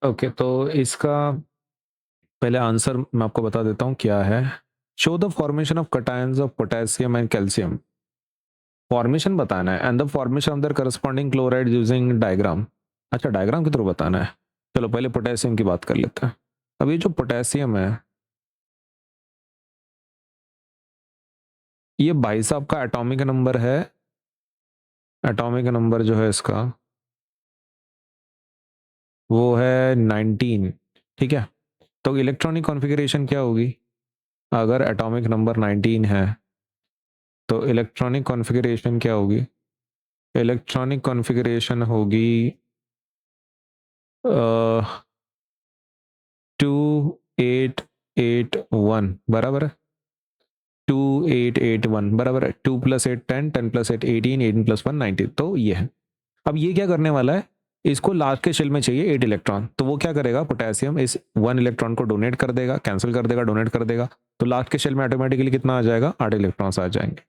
Okay, तो इसका पहले आंसर मैं आपको बता देता हूँ क्या है। Show the formation of cations of potassium and calcium. Formation बताना है and the formation of the corresponding chloride using diagram. अच्छा, डायग्राम के थ्रू बताना है। चलो पहले पोटेशियम की बात कर लेते हैं। अब ये जो पोटेशियम है, ये भाई साहब का एटॉमिक नंबर है। एटॉमिक नंबर जो है इसका वो है 19। ठीक है, तो इलेक्ट्रॉनिक कॉन्फ़िगरेशन क्या होगी? अगर एटॉमिक नंबर 19 है तो इलेक्ट्रॉनिक कॉन्फ़िगरेशन क्या होगी? इलेक्ट्रॉनिक कॉन्फ़िगरेशन होगी 2881 बराबर है। 2881 बराबर है। 2 + 8 10, 10 + 8 18, 18 + 1 19। तो ये है। अब ये क्या करने वाला है, इसको लास्ट के शेल में चाहिए 8 इलेक्ट्रॉन, तो वो क्या करेगा, पोटेशियम इस 1 इलेक्ट्रॉन को डोनेट कर देगा, कैंसिल कर देगा, डोनेट कर देगा, तो लास्ट के शेल में ऑटोमेटिकली कितना आ जाएगा, 8 इलेक्ट्रॉन्स आ जाएंगे।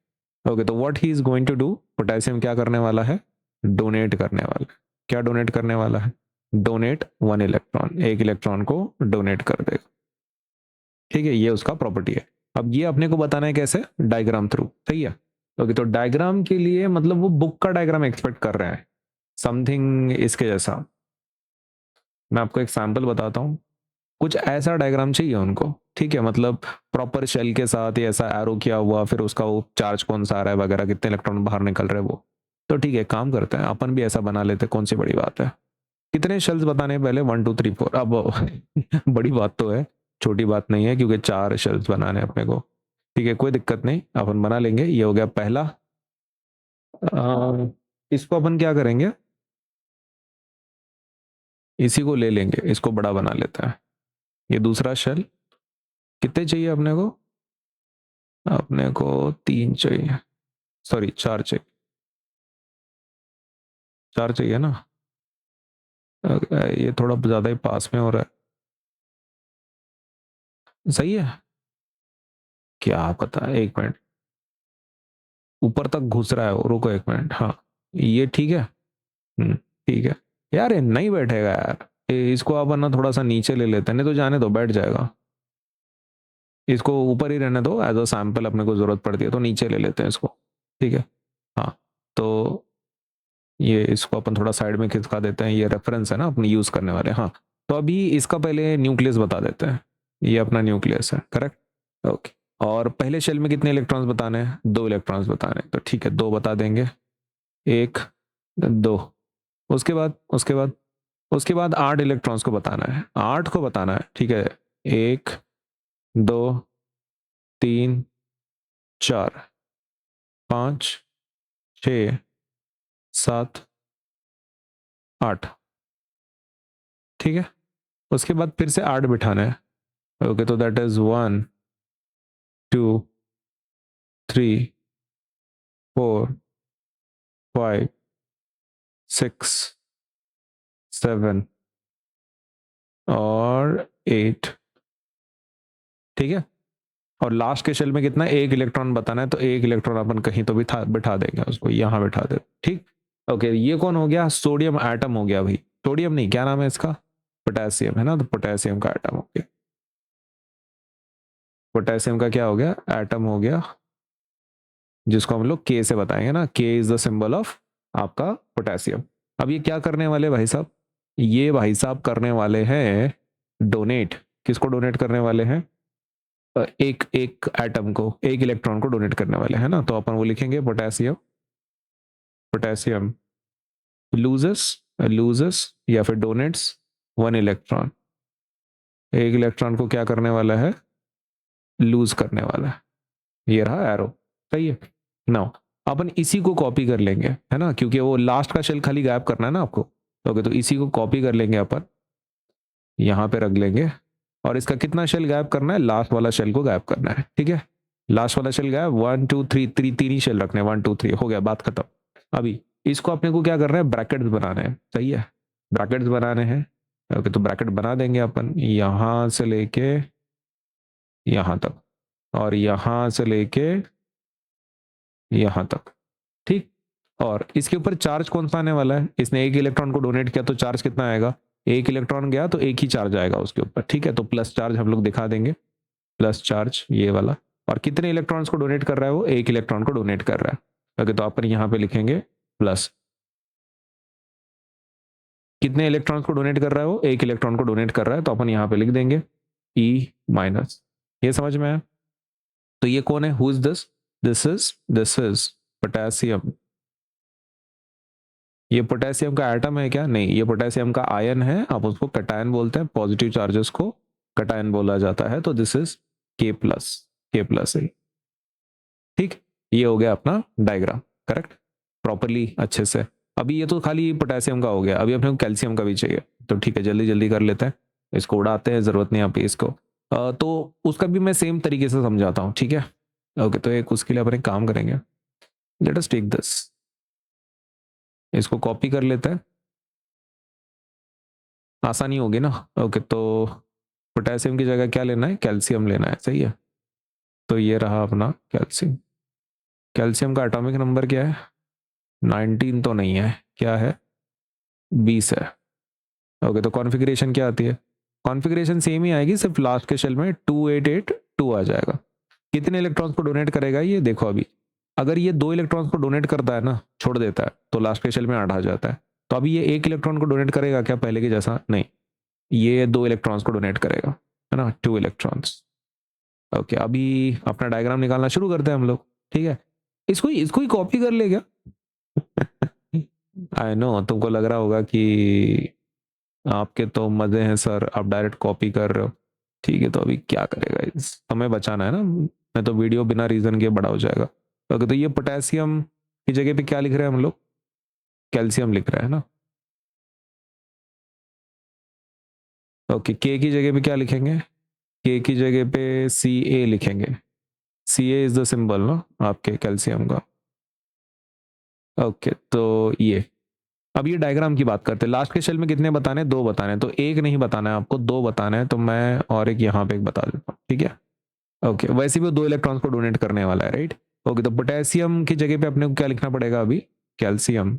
ओके, तो what he is going to do, potassium क्या करने वाला है, डोनेट करने वाला है। क्या डोनेट करने वाला है? डोनेट 1 इलेक्ट्रॉन, एक इलेक्ट्रॉन को डोनेट कर देगा। ठीक है, ये उसका प्रॉपर्टी है। अब ये अपने को बताना है कैसे, डायग्राम थ्रू। सही है। ओके, तो डायग्राम के लिए मतलब वो बुक का डायग्राम एक्सपेक्ट कर रहे हैं, समथिंग इसके जैसा। मैं आपको एक सैंपल बताता हूँ। कुछ ऐसा डायग्राम चाहिए उनको। ठीक है, मतलब प्रॉपर शेल के साथ ये ऐसा एरो किया हुआ, फिर उसका वो चार्ज कौन सा आ रहा है वगैरह, कितने इलेक्ट्रॉन बाहर निकल रहे हैं वो। तो ठीक है, काम करते हैं, अपन भी ऐसा बना लेते, कौन सी बड़ी बात है। कितने शेल्स बताने हैं पहले, 1 2 3 4। अब बड़ी बात तो है, छोटी बात नहीं है, क्योंकि 4 शेल्स बनाने अपने को। ठीक है, कोई दिक्कत नहीं, अपन बना लेंगे। ये हो गया पहला। इसको अपन क्या करेंगे, इसी को ले लेंगे, इसको बड़ा बना लेते हैं। ये दूसरा शेल। कितने चाहिए अपने को? अपने को 3 चाहिए, सॉरी 4 चाहिए। 4 चाहिए ना। ये थोड़ा ज़्यादा ही पास में हो रहा है। सही है, क्या पता, एक मिनट। ऊपर तक घुस रहा है वो, रुको एक मिनट। हाँ, ये ठीक है। ठीक है। यार ये नहीं बैठेगा यार, इसको अपन ना थोड़ा सा नीचे ले लेते हैं, नहीं तो जाने दो, बैठ जाएगा। इसको ऊपर ही रहने दो, एज अ सैंपल अपने को जरूरत पड़ती है तो नीचे ले लेते हैं इसको। ठीक है। हाँ, तो ये इसको अपन थोड़ा साइड में खिसका देते हैं, ये रेफरेंस है ना अपने यूज करने वाले। हाँ, तो अभी इसका पहले न्यूक्लियस बता देते हैं। ये अपना न्यूक्लियस है, करेक्ट। ओके, और पहले शेल में कितने इलेक्ट्रॉन्स बताने हैं, 2 इलेक्ट्रॉन्स बताने हैं, तो ठीक है 2 बता देंगे। 1 2। उसके बाद 8 इलेक्ट्रॉन्स को बताना है, 8 को बताना है। ठीक है, 1 2 3 4 5 6 7 8। ठीक है, उसके बाद फिर से 8 बिठाना है। ओके, तो दैट इज 1 2 3 4 5 6 7 और 8। ठीक है, और लास्ट के शेल में कितना है, 1 इलेक्ट्रॉन बताना है, तो 1 इलेक्ट्रॉन अपन कहीं तो भी बिठा देंगे, उसको यहाँ बिठा दे। ठीक। ओके, ये कौन हो गया, सोडियम एटम हो गया भाई। सोडियम नहीं, क्या नाम है इसका, पोटेशियम है ना, तो पोटेशियम का एटम हो गया। पोटेशियम का क्या हो गया, एटम हो गया, जिसको हम लोग के से बताएंगे ना, के इज द सिंबल ऑफ आपका पोटेशियम। अब ये क्या करने वाले भाई साहब, ये भाई साहब करने वाले हैं डोनेट। किसको डोनेट करने वाले हैं, एक एक एटम को, एक इलेक्ट्रॉन को डोनेट करने वाले हैं ना, तो अपन वो लिखेंगे पोटेशियम। पोटेशियम लूजेस, लूजेस या फिर डोनेट्स 1 इलेक्ट्रॉन। एक इलेक्ट्रॉन को क्या करने वाला है, लूज करने वाला है। ये रहा एरो। सही है। नाउ अपन इसी को कॉपी कर लेंगे, है ना, क्योंकि वो लास्ट का शेल खाली गायब करना है ना आपको। ओके, तो इसी को कॉपी कर लेंगे अपन, यहाँ पे रख लेंगे। और इसका कितना शेल गायब करना है, लास्ट वाला शेल को गायब करना है। ठीक है, लास्ट वाला शेल गायब, 1 2 3 3, 3 ही शेल रखने, 1 2 3 हो गया, बात खत्म। अभी इसको अपने को क्या करना है, ब्रैकेट्स बनाने हैं। सही है, ब्रैकेट्स बनाने हैं। ओके, तो ब्रैकेट बना देंगे अपन, यहां से लेके यहां तक, और यहां से लेके यहां तक। ठीक, और इसके ऊपर चार्ज कौन सा आने वाला है, इसने 1 इलेक्ट्रॉन को डोनेट किया तो चार्ज कितना आएगा, एक इलेक्ट्रॉन गया तो एक ही चार्ज आएगा उसके ऊपर, ठीक है। तो प्लस चार्ज हम लोग दिखा देंगे, प्लस चार्ज ये वाला। और कितने इलेक्ट्रॉन्स को डोनेट कर रहा है वो? एक इलेक्ट्रॉन को डोनेट कर रहा है। ओके, तो अपन यहाँ पे लिखेंगे प्लस। कितने इलेक्ट्रॉन्स को डोनेट कर रहा है वो? एक इलेक्ट्रॉन को डोनेट कर रहा है, तो अपन यहाँ पे लिख देंगे ई माइनस। ये समझ में आया? तो ये कौन है? Who is this? This is potassium. ये पोटेशियम का एटम है क्या? नहीं, ये पोटेशियम का आयन है, आप उसको कटायन बोलते हैं, पॉजिटिव चार्जेस को कटायन बोला जाता है। तो दिस इज K+ है, ठीक। ये हो गया अपना डायग्राम, करेक्ट, प्रॉपरली अच्छे से। अभी ये तो खाली पोटेशियम का हो गया, अभी अपने को कैल्शियम का भी चाहिए, तो ठीक है जल्दी जल्दी कर लेते हैं, इसको उड़ाते हैं, जरूरत नहीं यहाँ पे इसको। तो उसका भी मैं सेम तरीके से समझाता हूँ, ठीक है। ओके, तो एक उसके लिए अपन एक काम करेंगे, लेट अस टेक दिस, इसको कॉपी कर लेते हैं, आसानी होगी ना। ओके, तो पोटेशियम की जगह क्या लेना है? कैल्शियम लेना है, सही है। तो ये रहा अपना कैल्शियम। कैल्शियम का एटॉमिक नंबर क्या है? 19 तो नहीं है, क्या है? 20 है। ओके, तो कॉन्फ़िगरेशन क्या आती है? कॉन्फ़िगरेशन सेम ही आएगी, सिर्फ लास्ट के शेल में 2882 आ जाएगा। कितने इलेक्ट्रॉन्स को डोनेट करेगा ये देखो। अभी अगर ये 2 इलेक्ट्रॉन्स को डोनेट करता है ना, छोड़ देता है, तो लास्ट के शेल में 8 आ जाता है। तो अभी ये 1 इलेक्ट्रॉन को डोनेट करेगा क्या पहले के जैसा? नहीं, ये 2 इलेक्ट्रॉन्स को डोनेट करेगा, है ना, 2 इलेक्ट्रॉन्स। ओके, अभी अपना डायग्राम निकालना शुरू करते हैं हम लोग, ठीक है। इसको इसको ही कॉपी कर ले क्या? आई नो, तुमको लग रहा होगा कि आपके तो मजे हैं सर, आप डायरेक्ट कॉपी कर रहे हो, ठीक है। तो अभी क्या करेगा, इस समय बचाना है ना, मैं तो वीडियो बिना रीजन के बड़ा हो जाएगा। ओके, तो ये पोटेशियम की जगह पे क्या लिख रहे हैं हम लोग? कैल्शियम लिख रहे हैं ना। ओके, के की जगह पे क्या लिखेंगे? के की जगह पे Ca लिखेंगे। Ca इज द सिंबल ना आपके कैल्शियम का। ओके, तो ये अब ये डायग्राम की बात करते हैं। लास्ट के शेल में कितने बताने? 2 बताने, तो एक नहीं बताना है आपको, 2 बताने हैं, तो मैं और एक यहाँ पे एक बता देता हूँ, ठीक है। ओके, वैसे भी वो 2 इलेक्ट्रॉन्स को डोनेट करने वाला है, राइट। ओके, तो पोटेशियम की जगह पे अपने को क्या लिखना पड़ेगा अभी? Calcium.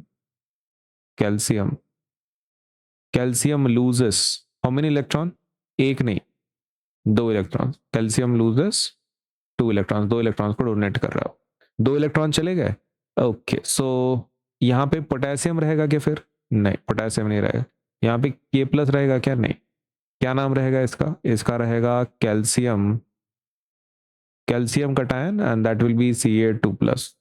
Calcium calcium loses how many electron? एक नहीं, 2 electron. Calcium loses 2 electron, 2 electrons को डोनेट कर रहा हो, 2 इलेक्ट्रॉन चले गए। ओके, सो यहाँ पे पोटेशियम रहेगा क्या फिर? नहीं, पोटेशियम नहीं रहेगा। यहाँ पे K+ रहेगा क्या? नहीं। क्या नाम रहेगा इसका? इसका रहेगा calcium, calcium cation, and that will be Ca2+,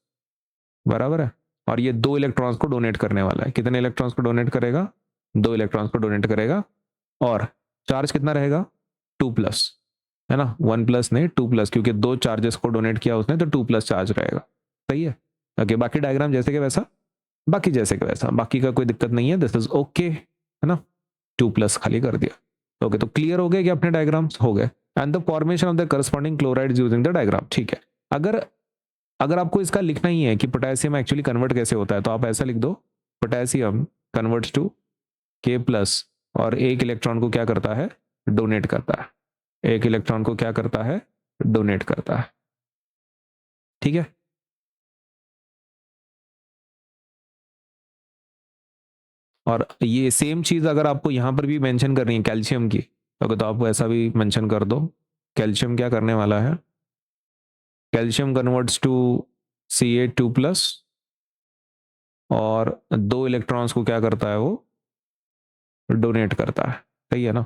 बराबर है। और ये 2 इलेक्ट्रॉन्स को डोनेट करने वाला है। कितने इलेक्ट्रॉन्स को डोनेट करेगा? 2 इलेक्ट्रॉन्स को डोनेट करेगा। और चार्ज कितना रहेगा? 2+, है ना, 1+ नहीं 2+, क्योंकि 2 चार्जेस को डोनेट किया उसने, तो 2+ चार्ज रहेगा, सही है। ओके, बाकी डायग्राम जैसे कि वैसा, बाकी जैसे कि वैसा, बाकी का कोई दिक्कत नहीं है, दिस इज ओके, है ना। 2+ खाली कर दिया। ओके, तो क्लियर हो गए कि अपने डायग्राम्स हो गए, and the formation of the corresponding chlorides using the diagram, ठीक है। अगर अगर आपको इसका लिखना ही है कि पोटेशियम एक्चुअली कन्वर्ट कैसे होता है, तो आप ऐसा लिख दो, पोटेशियम कन्वर्ट्स टू K+, और एक इलेक्ट्रॉन को क्या करता है? डोनेट करता है। एक इलेक्ट्रॉन को क्या करता है? डोनेट करता है, ठीक है। और ये सेम चीज अगर आपको यहां पर भी मेंशन करनी है कैल्शियम की, तो आप ऐसा भी मेंशन कर दो। कैल्शियम क्या करने वाला है? कैल्शियम कन्वर्ट्स टू Ca2+, और 2 इलेक्ट्रॉन्स को क्या करता है वो? डोनेट करता है, सही है ना।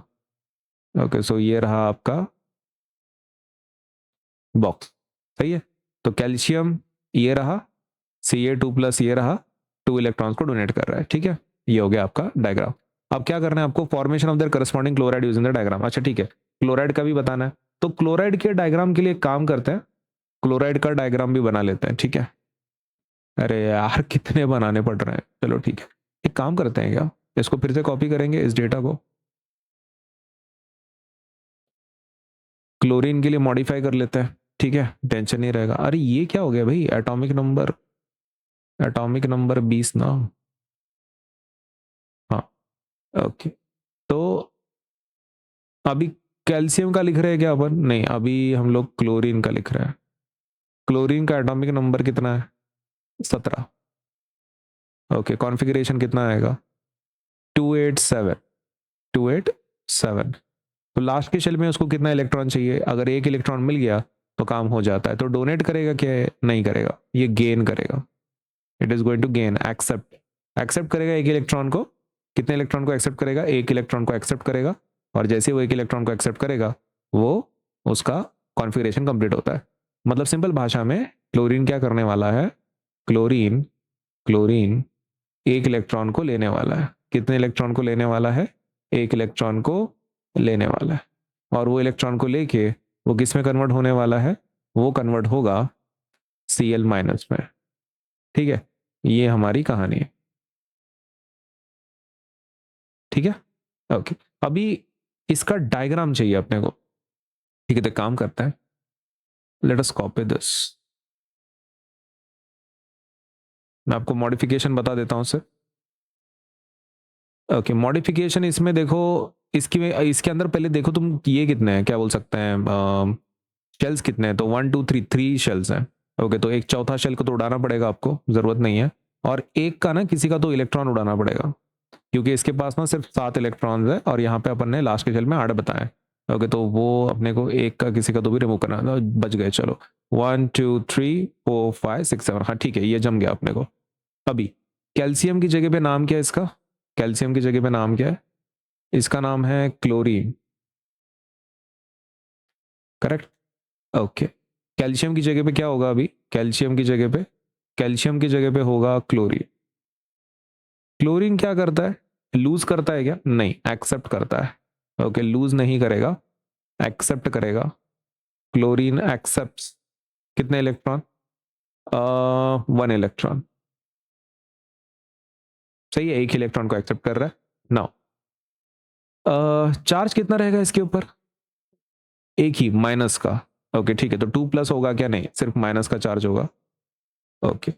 ओके, सो ये रहा आपका बॉक्स, सही है। तो कैल्शियम ये रहा, Ca2+, ये रहा, 2 इलेक्ट्रॉन्स को डोनेट कर रहा है, ठीक है। ये हो गया आपका डायग्राम। अब क्या करना है आपको? Formation of their corresponding chloride using the diagram. अच्छा ठीक है, क्लोराइड का भी बताना है, तो क्लोराइड के डायग्राम के लिए काम करते हैं, क्लोराइड का डायग्राम भी बना लेते हैं, ठीक है। अरे यार कितने बनाने पड़ रहे हैं, चलो ठीक है, एक काम करते हैं क्या, इसको फिर से कॉपी करेंगे इस डेटा को, क्लोरीन के लिए मॉडिफाई कर लेते हैं, ठीक है, टेंशन नहीं रहेगा। अरे ये क्या हो गया भाई, एटॉमिक नंबर 20 ना। हाँ, ओके, तो अभी कैल्शियम का लिख रहे हैं क्या अपन? नहीं, अभी हम लोग क्लोरीन का लिख रहे हैं। क्लोरीन का एटॉमिक नंबर कितना है? 17। ओके, कॉन्फ़िगरेशन कितना आएगा? 287। 287। तो लास्ट के शेल में उसको कितना इलेक्ट्रॉन चाहिए? अगर एक इलेक्ट्रॉन मिल गया तो काम हो जाता है। तो डोनेट करेगा क्या? नहीं करेगा, ये गेन करेगा। It is going to gain, accept. Accept करेगा एक इलेक्ट्रॉन को। कितने इलेक्ट्रॉन को एक्सेप्ट करेगा? एक इलेक्ट्रॉन को एक्सेप्ट करेगा। और जैसे वो एक इलेक्ट्रॉन को एक्सेप्ट करेगा वो उसका कॉन्फ़िगरेशन कंप्लीट होता है। मतलब सिंपल भाषा में क्लोरीन क्या करने वाला है? क्लोरीन क्लोरीन एक इलेक्ट्रॉन को लेने वाला है। कितने इलेक्ट्रॉन को लेने वाला है? एक इलेक्ट्रॉन को लेने वाला है। और वो इलेक्ट्रॉन को लेके वो किस में कन्वर्ट होने वाला है? वो कन्वर्ट होगा Cl- में। ठीक है, ये हमारी कहानी है। ठीक है, ओके। अभी इसका डायग्राम चाहिए अपने को। ठीक है, तो काम करता है, लेट अस कॉपी दिस। मैं आपको मॉडिफिकेशन बता देता हूं सर। ओके, मॉडिफिकेशन इसमें देखो, इसके अंदर पहले देखो तुम, ये कितने हैं, क्या बोल सकते हैं, शेल्स कितने हैं? तो 1 2 3 3 शेल्स हैं। ओके, तो एक चौथा शेल को तो उड़ाना पड़ेगा आपको, जरूरत नहीं है। और एक का ना किसी का तो इलेक्ट्रॉन उड़ाना पड़ेगा, क्योंकि इसके पास ना सिर्फ 7 इलेक्ट्रॉन्स है और यहाँ पे अपन ने लास्ट के शेल में 8 बताए। ओके, तो वो अपने को एक का किसी का तो भी रिमूव करना है। तो बच गए, चलो 1 2 3 4 5 6 7। हाँ ठीक है, ये जम गया अपने को। अभी कैल्शियम की जगह पे नाम क्या है इसका? कैल्शियम की जगह पे नाम क्या है? इसका नाम है क्लोरीन। Correct, okay. कैल्शियम की जगह पे क्या होगा अभी? कैल्शियम की जगह पे होगा क्लोरीन। क्लोरीन क्या करता है? लूज करता है क्या? नहीं, एक्सेप्ट करता है। ओके, लूज नहीं करेगा, एक्सेप्ट करेगा। क्लोरीन एक्सेप्ट कितने इलेक्ट्रॉन? 1 इलेक्ट्रॉन। सही है, एक इलेक्ट्रॉन को एक्सेप्ट कर रहा है। नाउ चार्ज कितना रहेगा इसके ऊपर? एक ही, माइनस का। ओके ठीक है, तो 2 प्लस होगा क्या? नहीं, सिर्फ माइनस का चार्ज होगा। ओके,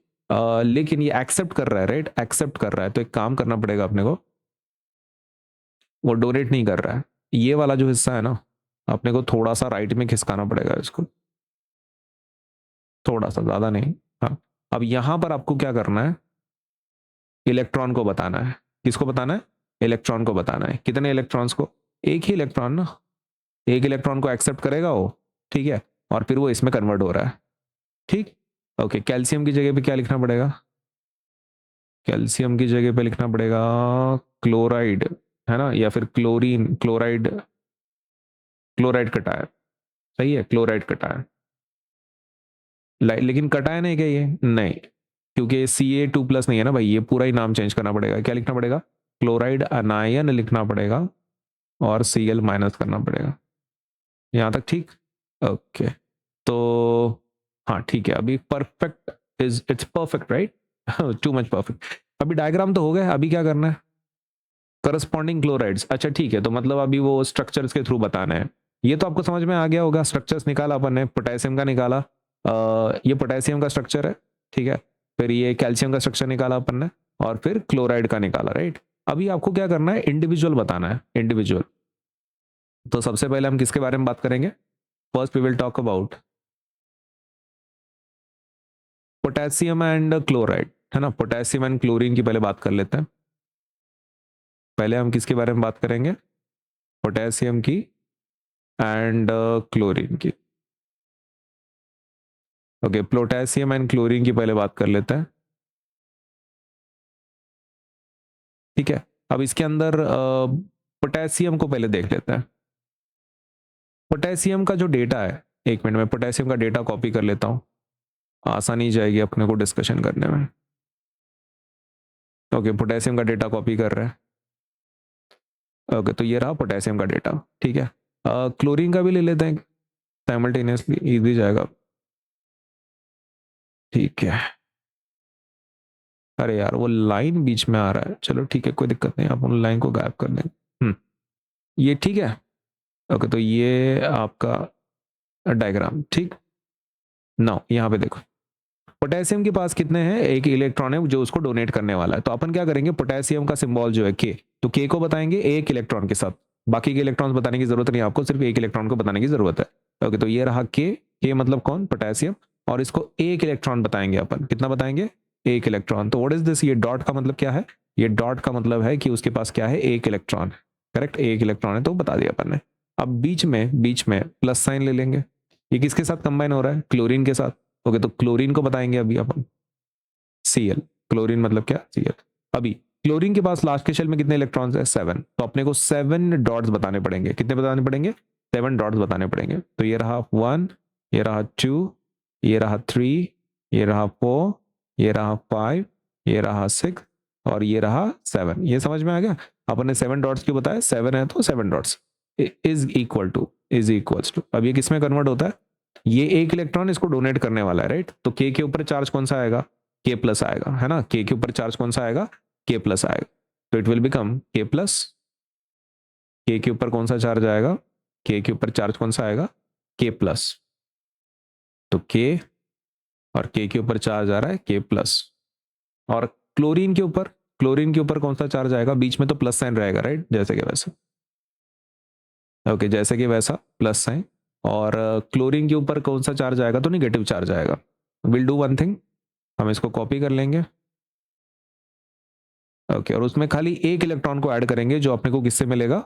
लेकिन ये एक्सेप्ट कर रहा है, राइट? एक्सेप्ट कर रहा है, तो एक काम करना पड़ेगा अपने को। वो डोनेट नहीं कर रहा है, ये वाला जो हिस्सा है ना, अपने को थोड़ा सा राइट में खिसकाना पड़ेगा इसको, थोड़ा सा, ज्यादा नहीं। हाँ, अब यहां पर आपको क्या करना है? इलेक्ट्रॉन को बताना है। किसको बताना है? इलेक्ट्रॉन को बताना है। कितने इलेक्ट्रॉन्स को? एक ही इलेक्ट्रॉन ना, एक इलेक्ट्रॉन को एक्सेप्ट करेगा वो, ठीक है, और फिर वो इसमें कन्वर्ट हो रहा है। ठीक, ओके। कैल्शियम की जगह पे क्या लिखना पड़ेगा? कैल्शियम की जगह पे लिखना पड़ेगा क्लोराइड, है ना, या फिर क्लोरीन, क्लोराइड, क्लोराइड कटायन। सही है, क्लोराइड कटायन। लेकिन कटायन है क्या ये? नहीं, क्योंकि Ca2+ नहीं है ना भाई, ये पूरा ही नाम चेंज करना पड़ेगा। क्या लिखना पड़ेगा? क्लोराइड अनायन लिखना पड़ेगा और Cl- करना पड़ेगा। यहां तक ठीक? ओके, तो हाँ ठीक है, अभी perfect, is it's perfect right? Too much perfect. अभी डायग्राम तो हो गया, अभी क्या करना है? Corresponding chlorides. अच्छा ठीक है, तो मतलब अभी वो स्ट्रक्चर्स के थ्रू बताना है। ये तो आपको समझ में आ गया होगा, स्ट्रक्चर्स निकाला अपन ने, पोटेशियम का निकाला, ये पोटेशियम का स्ट्रक्चर है, ठीक है। फिर ये कैल्शियम का स्ट्रक्चर निकाला अपन ने, और फिर क्लोराइड का निकाला, राइट। अभी आपको क्या करना है? इंडिविजुअल बताना है, इंडिविजुअल। तो सबसे पहले हम किसके बारे में बात करेंगे? First we will talk about potassium and chloride, है ना। पोटेशियम एंड क्लोरीन की पहले बात कर लेते हैं। पहले हम किसके बारे में बात करेंगे? पोटेशियम की एंड क्लोरीन की। ओके, पोटेशियम एंड क्लोरीन की पहले बात कर लेते हैं, ठीक है। अब इसके अंदर पोटेशियम को पहले देख लेते हैं। पोटेशियम का जो डेटा है, एक मिनट में पोटेशियम का डेटा कॉपी कर लेता हूं, आसानी जाएगी अपने को डिस्कशन करने में। ओके, पोटेशियम का डेटा कॉपी कर रहे हैं। ओके, तो ये रहा पोटेशियम का डेटा, ठीक है। क्लोरीन का भी ले लेते हैं साइमल्टेनियसली, इजी जाएगा। ठीक है, अरे यार वो लाइन बीच में आ रहा है, चलो ठीक है, कोई दिक्कत नहीं, आप उन लाइन को गायब कर देंगे। ये ठीक है। ओके, तो ये आपका डायग्राम, ठीक। नाउ यहाँ पे देखो, पोटेशियम के पास कितने हैं? एक इलेक्ट्रॉन है जो उसको डोनेट करने वाला है। तो अपन क्या करेंगे? पोटेशियम का सिंबल जो है के, तो के को बताएंगे एक इलेक्ट्रॉन के साथ, बाकी के इलेक्ट्रॉन्स बताने की जरूरत नहीं आपको, सिर्फ एक इलेक्ट्रॉन को बताने की जरूरत है। ओके, तो ये रहा के मतलब कौन? पोटेशियम। और इसको एक इलेक्ट्रॉन बताएंगे अपन, कितना बताएंगे? एक इलेक्ट्रॉन। तो व्हाट इज दिस? ये डॉट का मतलब क्या है? ये डॉट का मतलब है कि उसके पास क्या है? एक इलेक्ट्रॉन। करेक्ट, एक इलेक्ट्रॉन है तो बता दिया अपन ने। अब बीच में प्लस साइन ले लेंगे। ये किसके साथ कंबाइन हो रहा है? क्लोरीन के साथ। ओके, तो क्लोरीन को बताएंगे अभी अपन Cl। क्लोरीन मतलब क्या? Cl। अभी क्लोरीन के पास लास्ट के शेल में कितने इलेक्ट्रॉन्स है? 7। तो अपने को 7 डॉट्स बताने पड़ेंगे। कितने बताने पड़ेंगे? 7 डॉट्स बताने पड़ेंगे। तो ये रहा 1, ये रहा 2, ये रहा 3, ये रहा 4, ये रहा 5, ये रहा 6 और ये रहा 7। ये समझ में आ गया? अपन ने 7 डॉट्स क्यों बताया? 7 है तो 7 डॉट्स इज इक्वल्स टू। अब ये किस में कन्वर्ट होता है? ये एक इलेक्ट्रॉन इसको डोनेट करने वाला है, राइट? तो के ऊपर चार्ज कौन सा आएगा? के प्लस आएगा, है ना? के ऊपर चार्ज कौन सा आएगा? के प्लस आएगा। तो इट विल बिकम के प्लस। के ऊपर कौन सा चार्ज आएगा? के ऊपर चार्ज कौन सा आएगा? के प्लस। तो के और के ऊपर चार्ज आ रहा है के प्लस। और क्लोरीन के ऊपर कौन सा चार्ज आएगा? बीच में तो प्लस साइन रहेगा, राइट? जैसे कि वैसा। ओके, जैसे कि वैसा प्लस साइन। और क्लोरीन के ऊपर कौन सा चार्ज आएगा? तो निगेटिव चार्ज आएगा। विल डू वन थिंग, हम इसको कॉपी कर लेंगे। ओके, और उसमें खाली एक इलेक्ट्रॉन को ऐड करेंगे जो अपने को किससे मिलेगा?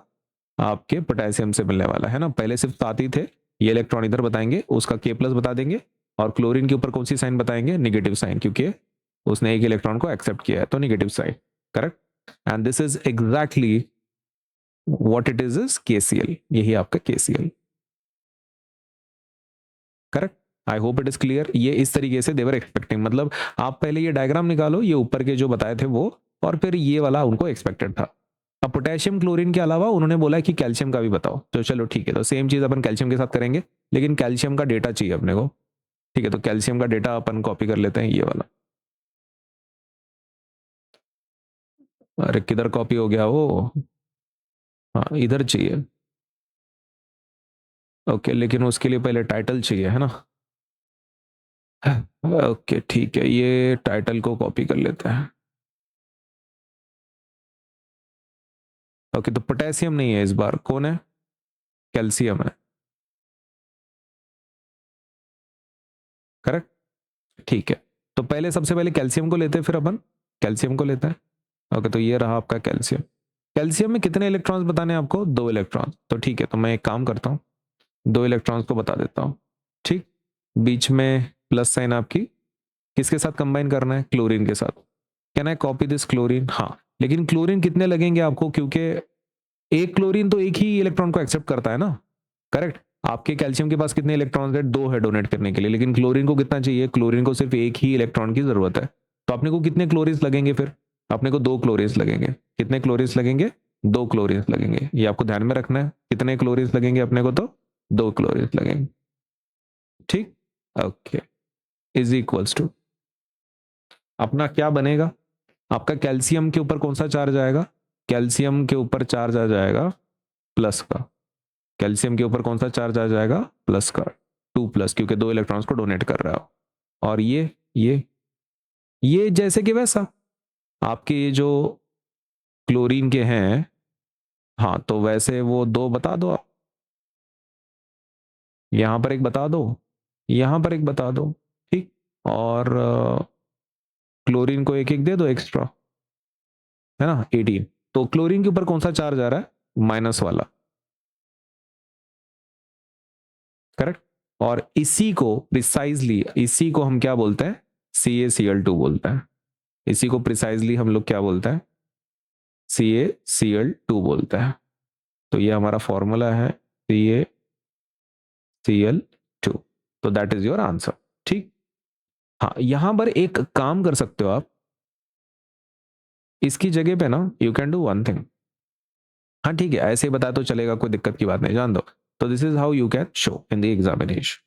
आपके पोटेशियम से मिलने वाला है ना। पहले सिर्फ 7 ही थे, ये इलेक्ट्रॉन इधर बताएंगे, उसका के प्लस बता देंगे। और क्लोरीन के ऊपर कौन सी साइन बताएंगे? निगेटिव साइन, क्योंकि उसने एक इलेक्ट्रॉन को एक्सेप्ट किया है तो negative sign. Correct. And this is exactly what it is KCl। यही आपका KCl। Correct. I hope it is clear. ये इस तरीके से देवर एक्सपेक्टिंग, मतलब आप पहले ये डायग्राम निकालो, ये ऊपर के जो बताए थे वो, और फिर ये वाला उनको एक्सपेक्टेड था। अब पोटेशियम क्लोरीन के अलावा उन्होंने बोला कि कैल्शियम का भी बताओ। तो चलो ठीक है, तो सेम चीज अपन कैल्शियम के साथ करेंगे, लेकिन कैल्शियम का डेटा चाहिए अपने को। ठीक है, तो कैल्शियम का डेटा अपन कॉपी कर लेते हैं, ये वाला। अरे किधर कॉपी हो गया वो? हाँ, इधर चाहिए। ओके, लेकिन उसके लिए पहले टाइटल चाहिए, है ना? ओके ठीक है, ये टाइटल को कॉपी कर लेते हैं। ओके, तो पोटेशियम नहीं है इस बार, कौन है? कैल्शियम है। करेक्ट। ठीक है, तो पहले सबसे पहले कैल्शियम को लेते हैं, फिर अपन कैल्शियम को लेते हैं। ओके, तो ये रहा आपका कैल्शियम। कैल्शियम में कितने इलेक्ट्रॉन्स बताने हैं आपको? 2 इलेक्ट्रॉन। तो ठीक है, तो मैं एक काम करता हूँ, 2 इलेक्ट्रॉन्स को बता देता हूँ। ठीक। बीच में प्लस साइन आपकी किसके साथ कंबाइन करना है? क्लोरीन के साथ। Can I copy this chlorine? हाँ, लेकिन क्लोरीन कितने लगेंगे आपको? क्योंकि एक क्लोरीन तो एक ही इलेक्ट्रॉन को एक्सेप्ट करता है ना। करेक्ट। आपके कैल्शियम के पास कितने इलेक्ट्रॉन्स है? 2 है डोनेट करने के लिए, लेकिन क्लोरीन को कितना चाहिए? क्लोरीन को सिर्फ एक ही इलेक्ट्रॉन की जरूरत है। तो अपने को कितने क्लोरीन्स लगेंगे फिर? अपने को 2 क्लोरीन्स लगेंगे। कितने क्लोरीन्स लगेंगे? 2 क्लोरीन्स लगेंगे। ये आपको ध्यान में रखना है, कितने क्लोरीन्स लगेंगे अपने को? तो 2 क्लोरीन्स लगेंगे। ठीक। ओके, इज इक्वल्स टू अपना क्या बनेगा? आपका कैल्शियम के ऊपर कौन सा चार्ज आएगा? कैल्शियम के ऊपर चार्ज आ जाएगा प्लस का। कैल्शियम के ऊपर कौन सा चार्ज आ जाएगा? प्लस का। 2 प्लस, क्योंकि 2 इलेक्ट्रॉन्स को डोनेट कर रहा हो। और ये जैसे कि वैसा आपके ये जो क्लोरीन के हैं, हाँ, तो वैसे वो 2 बता दो आप। यहां पर एक बता दो, यहां पर एक बता दो। ठीक। और क्लोरीन को एक एक दे दो एक्स्ट्रा, है ना? 18। तो क्लोरीन के ऊपर कौन सा चार्ज आ रहा है? माइनस वाला। करेक्ट। और इसी को हम क्या बोलते हैं? CaCl2 बोलते हैं। इसी को प्रिसाइजली हम लोग क्या बोलते हैं? CaCl2 बोलते हैं। तो ये हमारा फॉर्मूला है, CaCl2। तो दैट इज योर आंसर। ठीक। हाँ, यहां पर एक काम कर सकते हो आप, इसकी जगह पे ना you can do one thing. हाँ ठीक है, ऐसे ही बता तो चलेगा, कोई दिक्कत की बात नहीं, जान दो। तो this is how you can show in the examination.